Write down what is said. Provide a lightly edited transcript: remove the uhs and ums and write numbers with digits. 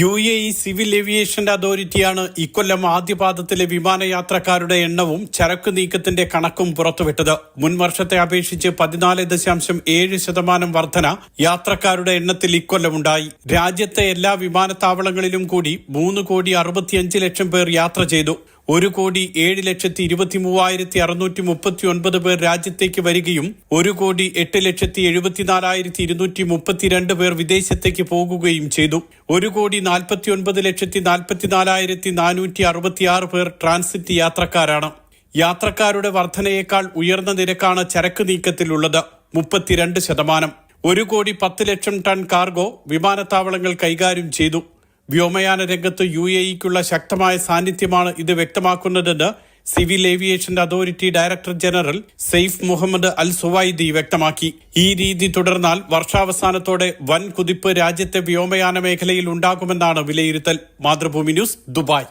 UAE civil aviation അതോറിറ്റിയാണ് ഇക്കൊല്ലം ആദ്യപാദത്തിലെ വിമാനയാത്രക്കാരുടെ എണ്ണവും ചരക്കു നീക്കത്തിന്റെ കണക്കും പുറത്തുവിട്ടത്. മുൻ വർഷത്തെ അപേക്ഷിച്ച് 14.7% വർധന യാത്രക്കാരുടെ എണ്ണത്തിൽ ഇക്കൊല്ലമുണ്ടായി. രാജ്യത്തെ എല്ലാ വിമാനത്താവളങ്ങളിലും കൂടി 3,65,00,000 പേർ യാത്ര ചെയ്തു. 1,07,23,639 പേർ രാജ്യത്തേക്ക് വരികയും 1,08,74,232 പേർ വിദേശത്തേക്ക് പോകുകയും ചെയ്തു. 1,49,44,466 പേർ ട്രാൻസിറ്റ് യാത്രക്കാരാണ്. യാത്രക്കാരുടെ വർധനയേക്കാൾ ഉയർന്ന നിരക്കാണ് ചരക്ക് നീക്കത്തിലുള്ളത്, 32%. 1,10,00,000 ടൺ കാർഗോ വിമാനത്താവളങ്ങൾ കൈകാര്യം ചെയ്തു. വ്യോമയാന രംഗത്ത് UAEക്കുള്ള ശക്തമായ സാന്നിധ്യമാണ് ഇത് വ്യക്തമാക്കുന്നതെന്ന് civil aviation authority director general Saif Mohammed Al Suwaidi വ്യക്തമാക്കി. ഈ രീതി തുടർന്നാൽ വർഷാവസാനത്തോടെ വൻ കുതിപ്പ് രാജ്യത്തെ വ്യോമയാന മേഖലയിൽ ഉണ്ടാകുമെന്നാണ് വിലയിരുത്തൽ. Mathrubhumi news, Dubai.